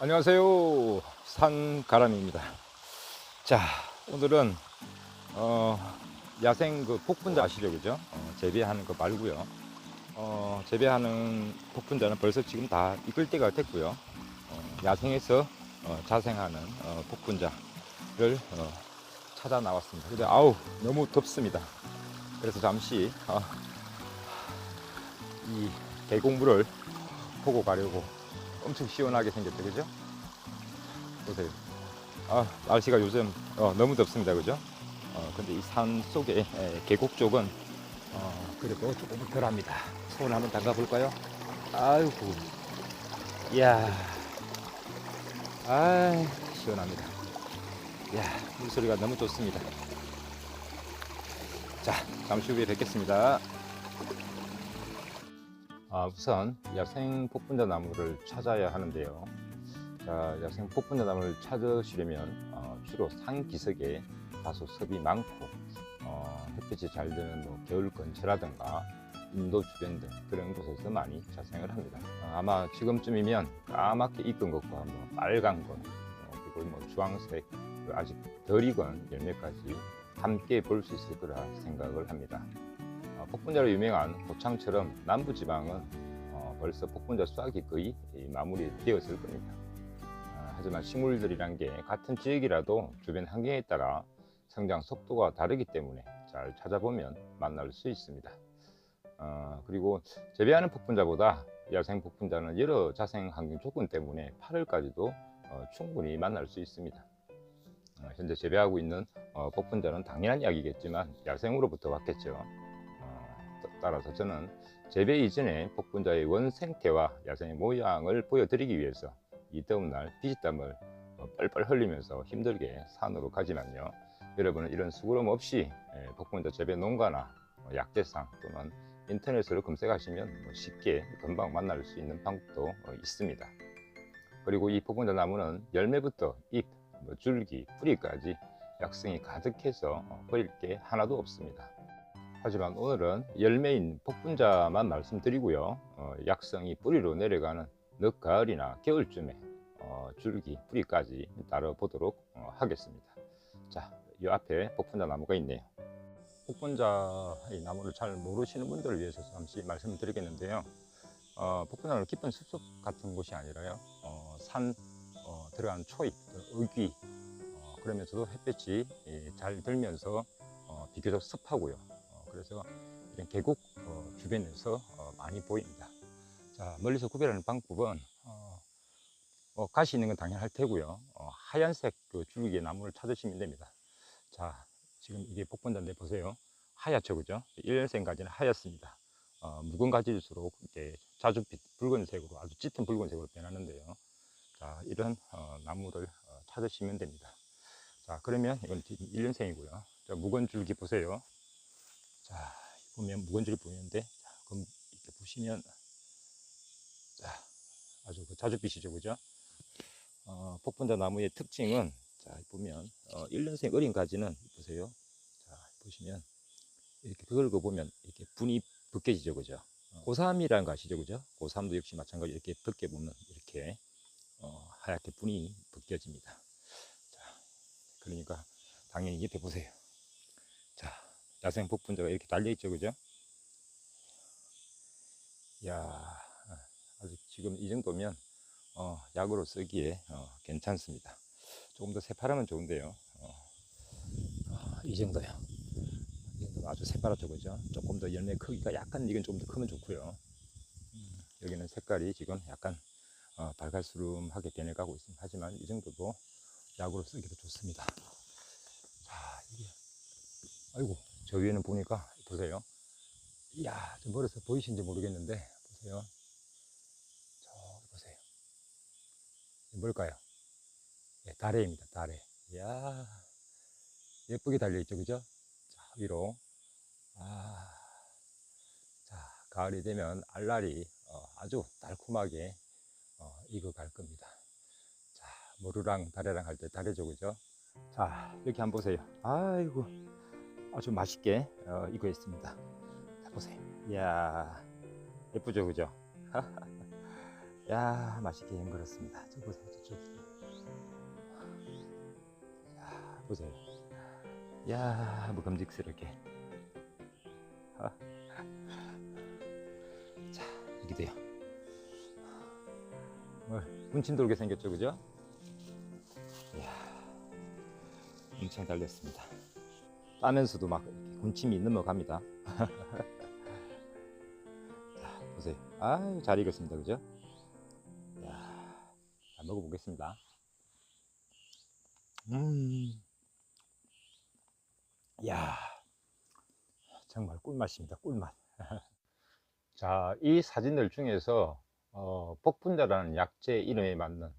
안녕하세요. 산가람입니다. 자, 오늘은 어, 야생 그 복분자 아시죠, 그죠? 재배하는 거 말고요. 재배하는 복분자는 벌써 지금 다 익을 때가 됐고요. 야생에서 자생하는 복분자를 찾아 나왔습니다. 근데 아우 너무 덥습니다. 그래서 잠시 이 계곡물을 보고 가려고. 엄청 시원하게 생겼죠, 그죠? 보세요. 날씨가 요즘 너무 덥습니다, 그죠? 근데 이 산 속에 계곡 쪽은 그래도 조금 덜합니다. 손을 한번 담가 볼까요? 아이고, 이야, 아, 시원합니다. 이야, 물소리가 너무 좋습니다. 자, 잠시 후에 뵙겠습니다. 우선 야생 복분자 나무를 찾아야 하는데요. 자, 야생 복분자 나무를 찾으시려면 주로 상기슭에 다소 섭이 많고 햇빛이 잘 드는 겨울 근처라든가 인도 주변 등 그런 곳에서 많이 자생을 합니다. 아마 지금쯤이면 까맣게 익은 것과 빨간 것, 그리고 주황색, 아직 덜 익은 열매까지 함께 볼 수 있을 거라 생각을 합니다. 복분자로 유명한 고창처럼 남부지방은 벌써 복분자 수확이 거의 마무리되었을 겁니다. 하지만 식물들이란 게 같은 지역이라도 주변 환경에 따라 성장 속도가 다르기 때문에 잘 찾아보면 만날 수 있습니다. 그리고 재배하는 복분자보다 야생 복분자는 여러 자생 환경 조건 때문에 8월까지도 충분히 만날 수 있습니다. 현재 재배하고 있는 복분자는 당연한 이야기겠지만 야생으로부터 왔겠죠. 따라서 저는 재배 이전에 복분자의 원생태와 야생의 모양을 보여드리기 위해서 이 더운 날 피지땀을 뻘뻘 흘리면서 힘들게 산으로 가지만요, 여러분은 이런 수고름 없이 복분자 재배 농가나 약재상 또는 인터넷으로 검색하시면 쉽게 금방 만날 수 있는 방법도 있습니다. 그리고 이 복분자 나무는 열매부터 잎, 줄기, 뿌리까지 약성이 가득해서 버릴 게 하나도 없습니다. 하지만 오늘은 열매인 복분자만 말씀드리고요. 약성이 뿌리로 내려가는 늦가을이나 겨울쯤에 줄기, 뿌리까지 다뤄보도록 하겠습니다. 자, 이 앞에 복분자 나무가 있네요. 복분자 이 나무를 잘 모르시는 분들을 위해서 잠시 말씀을 드리겠는데요. 복분자는 깊은 숲속 같은 곳이 아니라요, 산 들어간 초입, 의귀, 그러면서도 햇볕이 잘 들면서 비교적 습하고요. 그래서 이런 계곡 주변에서 많이 보입니다. 자, 멀리서 구별하는 방법은 가시 있는 건 당연할 테고요. 하얀색 그 줄기의 나무를 찾으시면 됩니다. 자, 지금 이게 복분자인데 보세요. 하얗죠, 그죠? 1년생까지는 하얗습니다. 묵은 가지일수록 이렇게 자줏빛 붉은색으로, 아주 짙은 붉은색으로 변하는데요. 자, 이런 나무를 찾으시면 됩니다. 자, 그러면 이건 1년생이고요. 자, 묵은 줄기 보세요. 자, 보면 묵은 줄기 보이는데, 자, 그럼 이렇게 보시면, 자, 아주 그 자줏빛이죠, 그죠? 복분자 나무의 특징은, 자, 보면 1년생 어린 가지는 보세요. 자, 보시면 이렇게 긁어보면 이렇게 분이 벗겨지죠, 그죠? 고삼이라는 거 아시죠, 그죠? 고삼도 역시 마찬가지로 이렇게 벗겨보면 이렇게 하얗게 분이 벗겨집니다. 자, 그러니까 당연히 옆에 보세요. 자, 야생 복분자가 이렇게 달려있죠, 그죠? 야, 아주 지금 이 정도면 약으로 쓰기에 괜찮습니다. 조금 더 새파라면 좋은데요. 이 정도요. 이 정도면 아주 새파랗죠, 그죠? 조금 더 열매 크기가 약간 이건 좀 더 크면 좋고요. 여기는 색깔이 지금 약간 발갈수름하게 변해가고 있습니다. 하지만 이 정도도 약으로 쓰기도 좋습니다. 자, 이게 아이고, 저 위에는 보니까 보세요. 이야, 좀 멀어서 보이신지 모르겠는데 보세요. 저기 보세요. 뭘까요? 예, 다래입니다. 다래. 이야, 예쁘게 달려있죠, 그죠? 자, 위로. 자, 가을이 되면 알알이 아주 달콤하게 익어갈 겁니다. 자, 모루랑 다래랑 할 때 다래죠, 그죠? 자, 이렇게 한번 보세요. 아이고, 아주 맛있게 익어 있습니다. 자, 보세요. 이야, 예쁘죠, 그죠? 야, 맛있게 헹궈졌습니다. 저 보세요, 저쪽. 야, 보세요. 야, 먹음직스럽게. 아. 자, 이렇게 돼요. 군침 돌게 생겼죠, 그죠? 이야, 엄청 달렸습니다. 따면서도 막 이렇게 군침이 넘어갑니다. 자, 보세요. 아유, 잘 익었습니다, 그죠? 이야, 자, 먹어보겠습니다. 이야, 정말 꿀맛입니다, 꿀맛. 자, 이 사진들 중에서 복분자라는 약재 이름에 맞는,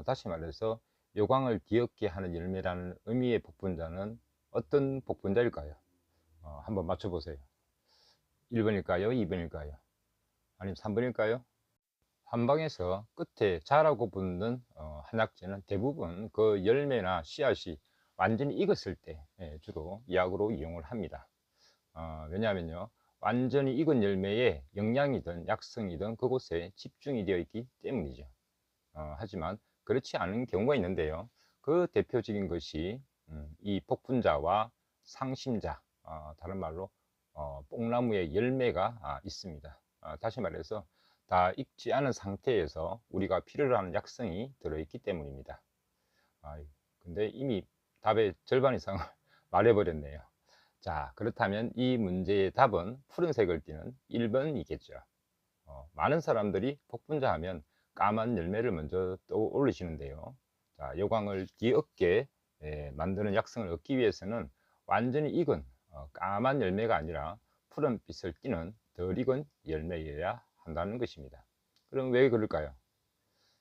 다시 말해서 요광을 귀엽게 하는 열매라는 의미의 복분자는 어떤 복분자일까요? 한번 맞춰보세요. 1번일까요? 2번일까요? 아니면 3번일까요? 한방에서 끝에 자라고 붙는 한약재는 대부분 그 열매나 씨앗이 완전히 익었을 때 주로 약으로 이용을 합니다. 왜냐하면요, 완전히 익은 열매에 영양이든 약성이든 그곳에 집중이 되어 있기 때문이죠. 하지만 그렇지 않은 경우가 있는데요, 그 대표적인 것이 이 복분자와 상심자, 다른 말로 뽕나무의 열매가 있습니다. 다시 말해서 다 익지 않은 상태에서 우리가 필요로 하는 약성이 들어있기 때문입니다. 근데 이미 답의 절반 이상을 말해버렸네요. 자, 그렇다면 이 문제의 답은 푸른색을 띠는 1번이겠죠. 많은 사람들이 복분자 하면 까만 열매를 먼저 떠올리시는데요. 자, 요광을 뒤엎게 만드는 약성을 얻기 위해서는 완전히 익은 까만 열매가 아니라 푸른빛을 띠는 덜 익은 열매여야 한다는 것입니다. 그럼 왜 그럴까요?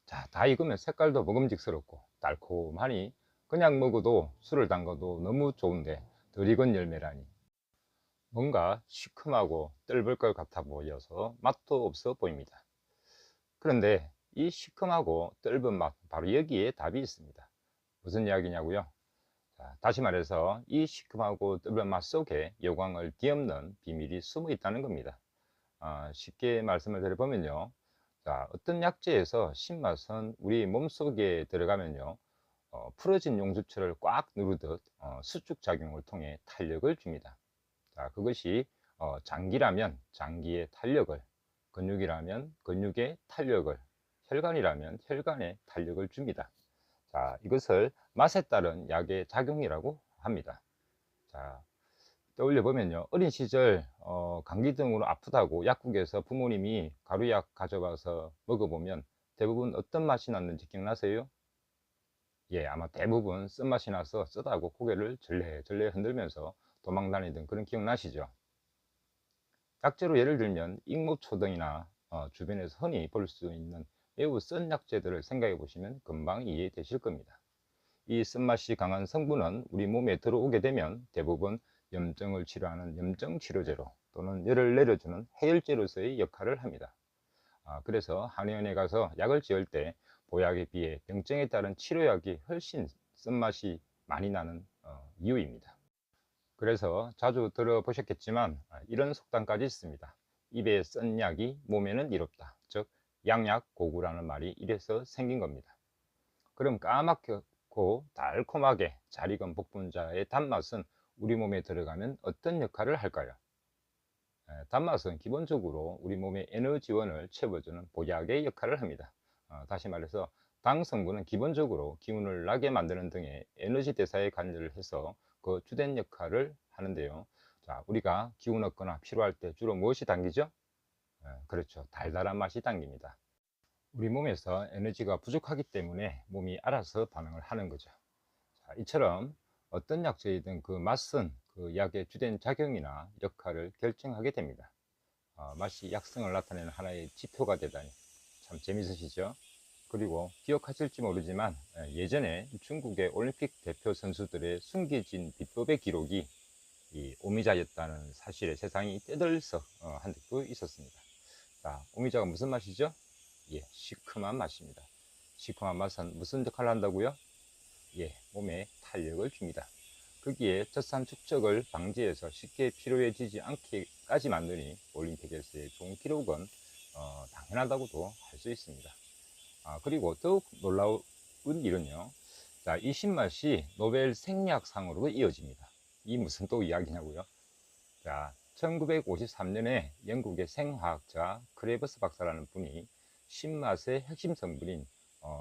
자, 다 익으면 색깔도 먹음직스럽고 달콤하니 그냥 먹어도 술을 담가도 너무 좋은데 덜 익은 열매라니 뭔가 시큼하고 뜰벌 것 같아 보여서 맛도 없어 보입니다. 그런데 이 시큼하고 뜰은 맛, 바로 여기에 답이 있습니다. 무슨 이야기냐고요? 자, 다시 말해서 이 시큼하고 뜰은 맛 속에 요광을 뒤엎는 비밀이 숨어 있다는 겁니다. 쉽게 말씀을 드려보면요, 자, 어떤 약재에서 신맛은 우리 몸속에 들어가면요, 풀어진 용수철을 꽉 누르듯 수축작용을 통해 탄력을 줍니다. 자, 그것이 장기라면 장기의 탄력을, 근육이라면 근육의 탄력을, 혈관이라면 혈관의 탄력을 줍니다. 자, 이것을 맛에 따른 약의 작용이라고 합니다. 자, 떠올려 보면요, 어린 시절 감기 등으로 아프다고 약국에서 부모님이 가루약 가져가서 먹어보면 대부분 어떤 맛이 났는지 기억나세요? 예, 아마 대부분 쓴맛이 나서 쓰다고 고개를 절레절레 흔들면서 도망 다니던 그런 기억 나시죠? 약재로 예를 들면 익모초 등이나 주변에서 흔히 볼 수 있는 매우 쓴 약재들을 생각해 보시면 금방 이해되실 겁니다. 이 쓴맛이 강한 성분은 우리 몸에 들어오게 되면 대부분 염증을 치료하는 염증치료제로 또는 열을 내려주는 해열제로서의 역할을 합니다. 그래서 한의원에 가서 약을 지을 때 보약에 비해 병증에 따른 치료약이 훨씬 쓴맛이 많이 나는 이유입니다. 그래서 자주 들어보셨겠지만 이런 속담까지 있습니다. 입에 쓴 약이 몸에는 이롭다. 즉 양약고구라는 말이 이래서 생긴 겁니다. 그럼 까맣고 달콤하게 잘 익은 복분자의 단맛은 우리 몸에 들어가면 어떤 역할을 할까요? 단맛은 기본적으로 우리 몸의 에너지원을 채워주는 보약의 역할을 합니다. 다시 말해서 당 성분은 기본적으로 기운을 나게 만드는 등의 에너지 대사에 관여를 해서 그 주된 역할을 하는데요. 자, 우리가 기운 얻거나 피로할 때 주로 무엇이 당기죠? 그렇죠. 달달한 맛이 당깁니다. 우리 몸에서 에너지가 부족하기 때문에 몸이 알아서 반응을 하는 거죠. 자, 이처럼 어떤 약재이든 그 맛은 그 약의 주된 작용이나 역할을 결정하게 됩니다. 맛이 약성을 나타내는 하나의 지표가 되다니 참 재밌으시죠? 그리고 기억하실지 모르지만 예전에 중국의 올림픽 대표 선수들의 숨겨진 비법의 기록이 이 오미자였다는 사실에 세상이 떼들썩 한 적도 있었습니다. 자, 오미자가 무슨 맛이죠? 예, 시큼한 맛입니다. 시큼한 맛은 무슨 역할을 한다고요? 예, 몸에 탄력을 줍니다. 거기에 젖산 축적을 방지해서 쉽게 피로해지지 않게까지 만드니 올림픽에서의 좋은 기록은 당연하다고도 할 수 있습니다. 그리고 더욱 놀라운 일은요. 자, 이 신맛이 노벨 생리학상으로 이어집니다. 이 무슨 또 이야기냐고요? 자, 1953년에 영국의 생화학자 크레버스 박사라는 분이 신맛의 핵심 성분인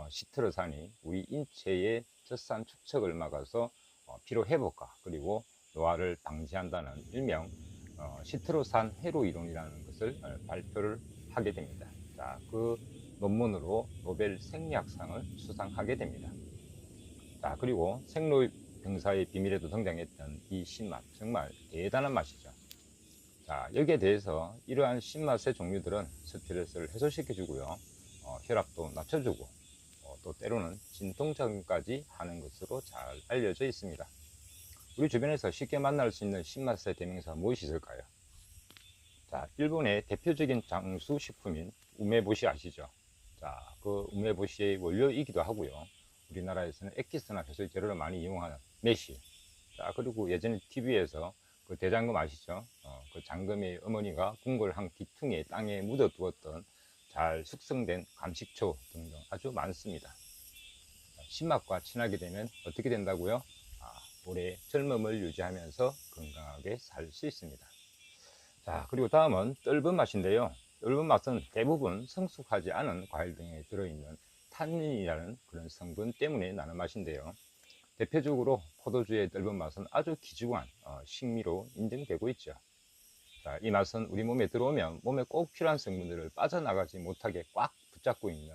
시트르산이 우리 인체의 젖산 축적을 막아서 피로 회복과 그리고 노화를 방지한다는 일명 시트르산 회로 이론이라는 것을 발표를 하게 됩니다. 자, 그 논문으로 노벨 생리학상을 수상하게 됩니다. 자, 그리고 생로병사의 비밀에도 등장했던 이 신맛, 정말 대단한 맛이죠. 자, 여기에 대해서 이러한 신맛의 종류들은 스트레스를 해소시켜주고요, 혈압도 낮춰주고, 또 때로는 진통작용까지 하는 것으로 잘 알려져 있습니다. 우리 주변에서 쉽게 만날 수 있는 신맛의 대명사 무엇이 있을까요? 자, 일본의 대표적인 장수식품인 우메보시 아시죠? 자, 그 우메보시의 원료이기도 하고요, 우리나라에서는 엑기스나 효소의 재료를 많이 이용하는 매실. 자, 그리고 예전에 TV에서 그 대장금 아시죠? 그 장금의 어머니가 궁궐 한 귀퉁이에 땅에 묻어두었던 잘 숙성된 감식초 등등 아주 많습니다. 신맛과 친하게 되면 어떻게 된다고요? 오래 젊음을 유지하면서 건강하게 살 수 있습니다. 자, 그리고 다음은 떫은 맛인데요. 떫은 맛은 대부분 성숙하지 않은 과일 등에 들어있는 탄닌이라는 그런 성분 때문에 나는 맛인데요. 대표적으로 포도주의 떫은 맛은 아주 귀중한 식미로 인정되고 있죠. 자, 이 맛은 우리 몸에 들어오면 몸에 꼭 필요한 성분들을 빠져나가지 못하게 꽉 붙잡고 있는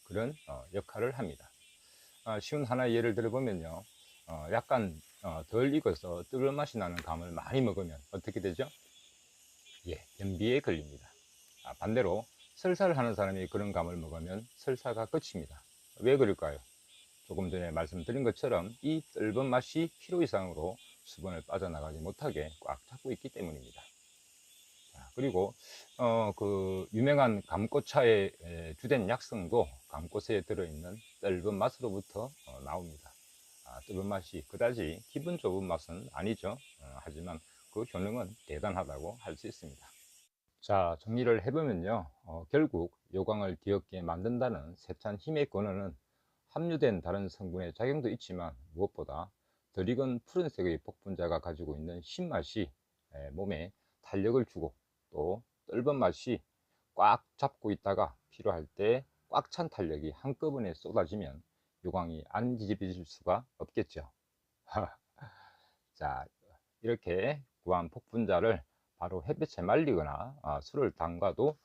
그런 역할을 합니다. 쉬운 하나의 예를 들어보면요, 약간 덜 익어서 떫은 맛이 나는 감을 많이 먹으면 어떻게 되죠? 예, 변비에 걸립니다. 반대로 설사를 하는 사람이 그런 감을 먹으면 설사가 끝입니다. 왜 그럴까요? 조금 전에 말씀드린 것처럼 이 떫은 맛이 필요 이상으로 수분을 빠져나가지 못하게 꽉 잡고 있기 때문입니다. 자, 그리고 그 유명한 감꽃차의 주된 약성도 감꽃에 들어있는 떫은 맛으로부터 나옵니다. 떫은 맛이 그다지 기분 좋은 맛은 아니죠. 하지만 그 효능은 대단하다고 할 수 있습니다. 자, 정리를 해보면요, 결국 요강을 뒤엎게 만든다는 세찬 힘의 근원은 함유된 다른 성분의 작용도 있지만 무엇보다 덜 익은 푸른색의 복분자가 가지고 있는 신맛이 몸에 탄력을 주고, 또 떫은 맛이 꽉 잡고 있다가 필요할 때 꽉 찬 탄력이 한꺼번에 쏟아지면 요강이 안 뒤집어질 수가 없겠죠. 자, 이렇게 구한 복분자를 바로 햇볕에 말리거나 술을 담가도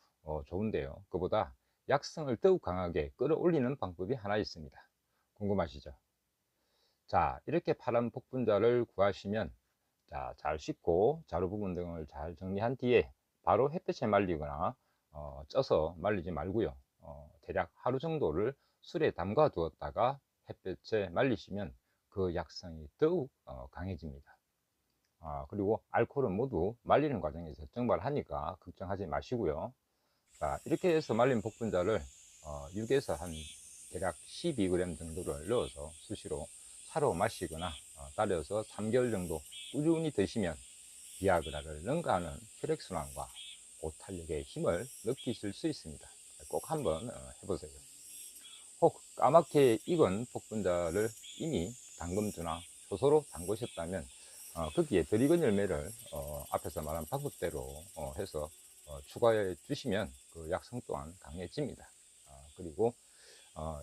좋은데요, 그보다 약성을 더욱 강하게 끌어올리는 방법이 하나 있습니다. 궁금하시죠? 자, 이렇게 파란 복분자를 구하시면, 자, 잘 씻고 자루 부분 등을 잘 정리한 뒤에 바로 햇볕에 말리거나 쪄서 말리지 말고요, 대략 하루 정도를 술에 담가 두었다가 햇볕에 말리시면 그 약성이 더욱 강해집니다. 그리고 알코올은 모두 말리는 과정에서 증발하니까 걱정하지 마시고요. 자, 이렇게 해서 말린 복분자를 6에서 한 대략 12g 정도를 넣어서 수시로 차로 마시거나 달여서 3개월 정도 꾸준히 드시면 비아그라를 능가하는 혈액순환과 고탄력의 힘을 느끼실 수 있습니다. 꼭 한번 해보세요. 혹 까맣게 익은 복분자를 이미 당금주나 효소로 담그셨다면 거기에 덜 익은 열매를 앞에서 말한 방법대로 해서 추가해 주시면 그 약성 또한 강해집니다. 그리고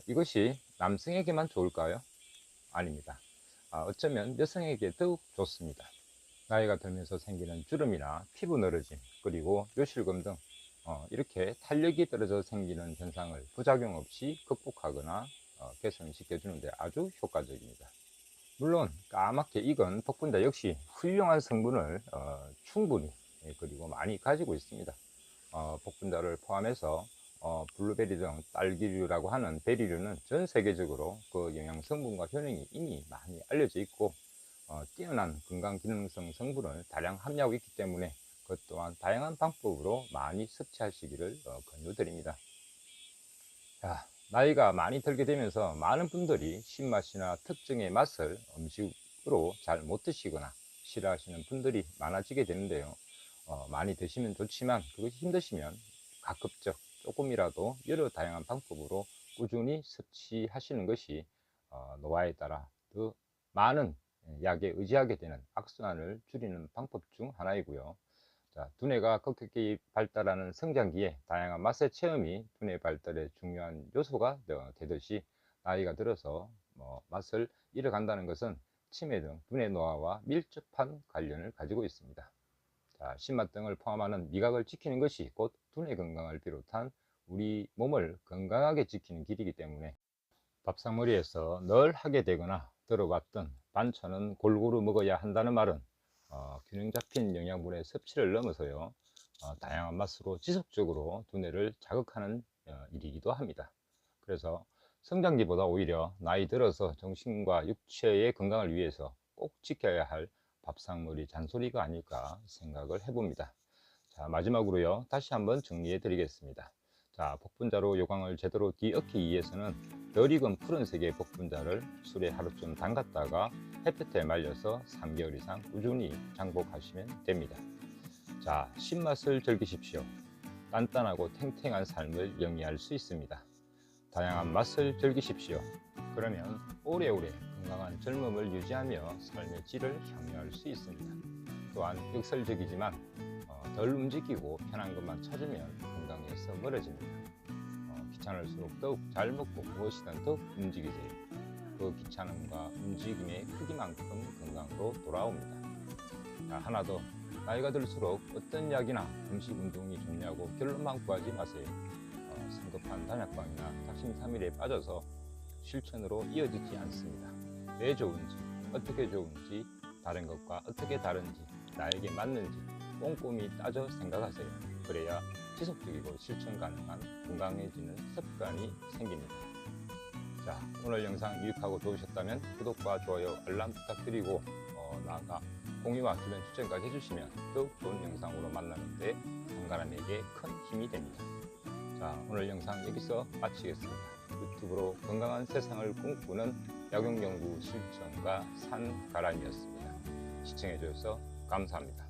이것이 남성에게만 좋을까요? 아닙니다. 어쩌면 여성에게 더욱 좋습니다. 나이가 들면서 생기는 주름이나 피부 늘어짐, 그리고 요실금 등 이렇게 탄력이 떨어져 생기는 현상을 부작용 없이 극복하거나 개선시켜 주는데 아주 효과적입니다. 물론 까맣게 익은 복분자 역시 훌륭한 성분을 충분히 그리고 많이 가지고 있습니다. 복분자를 포함해서 블루베리 등 딸기류라고 하는 베리류는 전 세계적으로 그 영양 성분과 효능이 이미 많이 알려져 있고, 뛰어난 건강 기능성 성분을 다량 함유하고 있기 때문에 그것 또한 다양한 방법으로 많이 섭취하시기를 권유드립니다. 자, 나이가 많이 들게 되면서 많은 분들이 신맛이나 특정의 맛을 음식으로 잘 못 드시거나 싫어하시는 분들이 많아지게 되는데요, 많이 드시면 좋지만 그것이 힘드시면 가급적 조금이라도 여러 다양한 방법으로 꾸준히 섭취하시는 것이 노화에 따라 더 많은 약에 의지하게 되는 악순환을 줄이는 방법 중 하나이고요. 자, 두뇌가 급격히 발달하는 성장기에 다양한 맛의 체험이 두뇌 발달에 중요한 요소가 되듯이 나이가 들어서 맛을 잃어간다는 것은 치매 등 두뇌 노화와 밀접한 관련을 가지고 있습니다. 자, 신맛 등을 포함하는 미각을 지키는 것이 곧 두뇌 건강을 비롯한 우리 몸을 건강하게 지키는 길이기 때문에 밥상머리에서 늘 하게 되거나 들어봤던 반찬은 골고루 먹어야 한다는 말은 균형 잡힌 영양분의 섭취를 넘어서요, 다양한 맛으로 지속적으로 두뇌를 자극하는 일이기도 합니다. 그래서 성장기보다 오히려 나이 들어서 정신과 육체의 건강을 위해서 꼭 지켜야 할 밥상머리 잔소리가 아닐까 생각을 해봅니다. 자, 마지막으로요, 다시 한번 정리해 드리겠습니다. 자, 복분자로 요강을 제대로 뒤엎기 위해서는 덜 익은 푸른색의 복분자를 술에 하루쯤 담갔다가 햇볕에 말려서 3개월 이상 꾸준히 장복하시면 됩니다. 자, 신맛을 즐기십시오. 단단하고 탱탱한 삶을 영위할 수 있습니다. 다양한 맛을 즐기십시오. 그러면 오래오래 건강한 젊음을 유지하며 삶의 질을 향유할 수 있습니다. 또한 역설적이지만 덜 움직이고 편한 것만 찾으면 건강에서 멀어집니다. 귀찮을수록 더욱 잘 먹고 무엇이든 더욱 움직이세요. 그 귀찮음과 움직임의 크기만큼 건강으로 돌아옵니다. 자, 하나 더, 나이가 들수록 어떤 약이나 음식 운동이 좋냐고 결론만 구하지 마세요. 성급한 단약방이나 작심삼일에 빠져서 실천으로 이어지지 않습니다. 왜 좋은지, 어떻게 좋은지, 다른 것과 어떻게 다른지, 나에게 맞는지 꼼꼼히 따져 생각하세요. 그래야 지속적이고 실천 가능한 건강해지는 습관이 생깁니다. 자, 오늘 영상 유익하고 좋으셨다면 구독과 좋아요, 알람 부탁드리고 나아가 공유와 주변 추천까지 해주시면 더욱 좋은 영상으로 만나는데 한가람에게 큰 힘이 됩니다. 자, 오늘 영상 여기서 마치겠습니다. 유튜브로 건강한 세상을 꿈꾸는 약용연구 실천가 산가람이었습니다. 시청해주셔서 감사합니다.